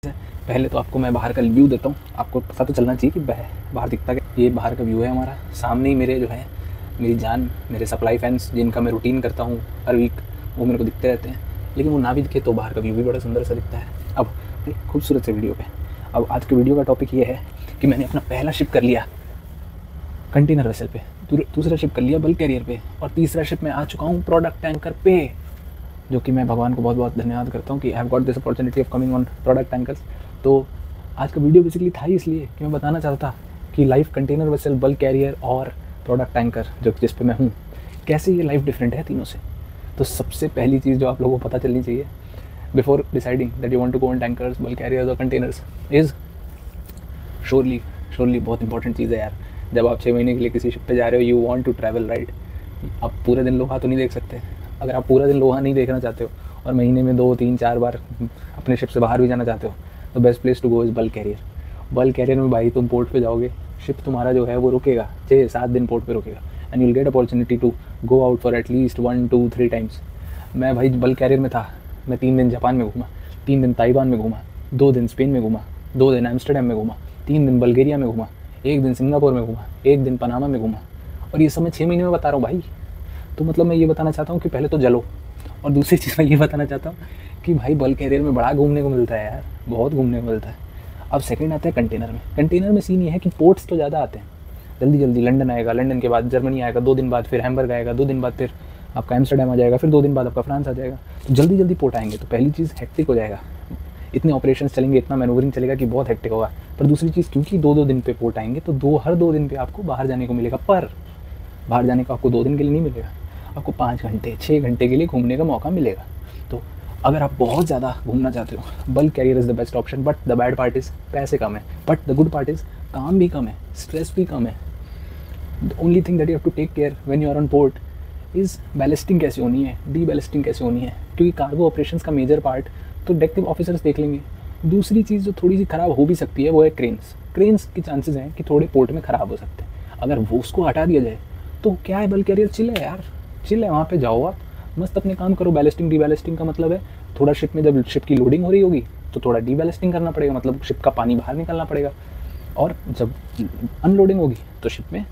पहले तो आपको मैं बाहर का व्यू देता हूँ, आपको पता तो चलना चाहिए कि बाहर दिखता है। ये बाहर का व्यू है हमारा। सामने ही मेरे जो है मेरी जान, मेरे सप्लाई फैंस जिनका मैं रूटीन करता हूँ हर वीक, वो मेरे को दिखते रहते हैं। लेकिन वो ना भी दिखे तो बाहर का व्यू भी बड़ा सुंदर सा दिखता है। अब खूबसूरत से वीडियो पे, अब आज के वीडियो का टॉपिक ये है कि मैंने अपना पहला शिप कर लिया कंटेनर वेसल पे, दूसरा शिप कर लिया बल्क कैरियर पे, और तीसरा शिप में आ चुका हूँ प्रोडक्ट टैंकर पे, जो कि मैं भगवान को बहुत बहुत धन्यवाद करता हूँ कि I have got this opportunity of coming on product tankers. तो आज का वीडियो बेसिकली था ही इसलिए कि मैं बताना चाहता कि life container vessel, bulk carrier और प्रोडक्ट टैंकर जो जिस पे मैं हूँ, कैसे ये लाइफ डिफरेंट है तीनों से। तो सबसे पहली चीज़ जो आप लोगों को पता चलनी चाहिए before deciding that you want to go on tankers, bulk carriers और कंटेनर्स इज़ श्योरली बहुत इंपॉर्टेंट चीज़ है यार। जब आप 6 महीने के लिए किसी शिप पे जा रहे हो, you want to travel right. आप पूरे दिन लोहा तो नहीं देख सकते। अगर आप पूरा दिन लोहा नहीं देखना चाहते हो और महीने में 2, 3, 4 बार अपने शिप से बाहर भी जाना चाहते हो, तो best place to go is bulk carrier. Bulk carrier में भाई तुम पोर्ट पे जाओगे, शिप तुम्हारा जो है वो रुकेगा 6-7 दिन पोर्ट पे रुकेगा, and you'll get opportunity to go out for at least 1, 2, 3 times. मैं भाई बल्क कैरियर में था, मैं 3 दिन जापान में घूमा, 3 दिन ताइवान में घूमा, 2 दिन स्पेन में घूमा, 2 दिन एम्स्टर्डम में घूमा, 3 दिन बल्गेरिया में घूमा, 1 दिन सिंगापुर में घूमा, 1 दिन पनामा में घूमा, और ये सब मैं 6 महीने में बता रहा हूँ भाई। तो मतलब मैं ये बताना चाहता हूँ कि पहले तो जलो, और दूसरी चीज़ मैं ये बताना चाहता हूँ कि भाई बल्क कैरियर में बड़ा घूमने को मिलता है यार, बहुत घूमने को मिलता है। अब सेकंड आता है कंटेनर में। कंटेनर में सीन ये है कि पोर्ट्स तो ज़्यादा आते हैं, जल्दी जल्दी लंदन आएगा, लंदन के बाद जर्मनी आएगा, 2 दिन बाद फिर हैम्बर्ग आएगा, 2 दिन बाद फिर आपका एम्स्टर्डम आ जाएगा, फिर 2 दिन बाद आपका फ्रांस आ जाएगा। तो जल्दी जल्दी पोर्ट आएंगे, तो पहली चीज़ हेक्टिक हो जाएगा, इतने ऑपरेशंस चलेंगे, इतना मैनूवरिंग चलेगा कि बहुत हेक्टिक होगा। पर दूसरी चीज़, क्योंकि 2-2 दिन पे पोर्ट आएंगे तो हर 2 दिन पे आपको बाहर जाने को मिलेगा, पर बाहर जाने का आपको 2 दिन के लिए नहीं मिलेगा, आपको 5 घंटे 6 घंटे के लिए घूमने का मौका मिलेगा। तो अगर आप बहुत ज़्यादा घूमना चाहते हो, bulk carrier is the best option. But the bad part is पैसे कम है, but the good part is काम भी कम है, स्ट्रेस भी कम है। The only thing that you have to take care when you are on port is ballasting कैसे होनी है, डी बैलिस्टिंग कैसे होनी है, क्योंकि कार्गो ऑपरेशंस का मेजर पार्ट तो डेक के ऑफिसर्स देख लेंगे। दूसरी चीज़ जो थोड़ी सी ख़राब हो भी सकती है वो है क्रेन्स के चांसेस हैं कि थोड़े पोर्ट में ख़राब हो सकते हैं। अगर वो उसको हटा दिया जाए तो क्या है, बल्क कैरियर चिल है यार, चिल है। वहाँ पे जाओ आप मस्त अपने काम करो। बैलिस्टिंग डी बैलिस्टिंग का मतलब है थोड़ा शिप में जब शिप की लोडिंग हो रही होगी तो थोड़ा डी बैलिस्टिंग करना पड़ेगा, मतलब शिप का पानी बाहर निकालना पड़ेगा, और जब अनलोडिंग होगी तो शिप में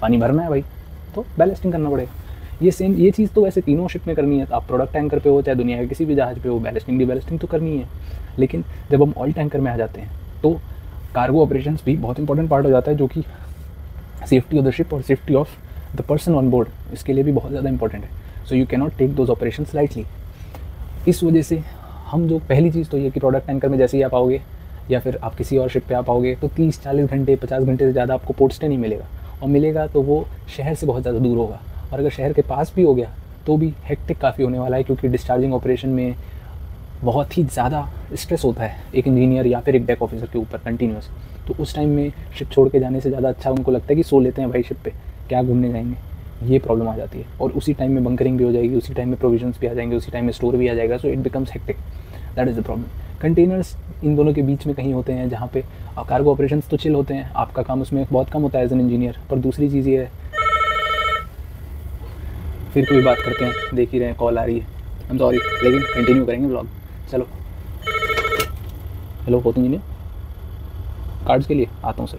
पानी भरना है भाई, तो बैलिस्टिंग करना पड़ेगा। ये चीज़ तो वैसे तीनों शिप में करनी है। आप प्रोडक्ट टैंकर पे हो चाहे दुनिया के किसी भी जहाज पे हो, बैलिस्टिंग डी बैलिस्टिंग तो करनी है। लेकिन जब हम ऑयल टैंकर में आ जाते हैं तो कार्गो ऑपरेशंस भी बहुत इंपॉर्टेंट पार्ट हो जाता है, जो कि सेफ्टी ऑफ द शिप और safety of the person on board, इसके लिए भी बहुत ज़्यादा इंपॉर्टेंट है। So you can not take those operations lightly. इस वजह से हम जो पहली चीज़ तो ये कि प्रोडक्ट टैंकर में जैसे ही आप आओगे या फिर आप किसी और शिप पे आप आओगे तो 30-40 घंटे 50 घंटे से ज़्यादा आपको पोर्ट स्टे नहीं मिलेगा, और मिलेगा तो वो शहर से बहुत ज़्यादा दूर होगा। और अगर शहर के पास भी हो गया तो भी हेक्टिक काफ़ी होने वाला है, क्योंकि डिस्चार्जिंग ऑपरेशन में बहुत ही ज़्यादा स्ट्रेस होता है एक इंजीनियर या फिर एक डेक ऑफिसर के ऊपर कंटिन्यूस। तो उस टाइम में शिप छोड़ के जाने से ज़्यादा अच्छा उनको लगता है कि सो लेते हैं भाई शिप पे, क्या घूमने जाएंगे, ये प्रॉब्लम आ जाती है। और उसी टाइम में बंकरिंग भी हो जाएगी, उसी टाइम में प्रोविजंस भी आ जाएंगे, उसी टाइम में स्टोर भी आ जाएगा। So it becomes hectic, that is the problem. Containers इन दोनों के बीच में कहीं होते हैं जहाँ पे कार्गो ऑपरेशंस तो चिल होते हैं, आपका काम उसमें बहुत कम होता है एज एन इंजीनियर। पर दूसरी चीज़ ये है, फिर कोई बात करते हैं, देख ही रहे हैं कॉल आ रही है, आई एम सॉरी, लेकिन कंटिन्यू करेंगे ब्लॉग। चलो, हेलो होती इंजीनियर, कार्ड्स के लिए आता हूँ सर।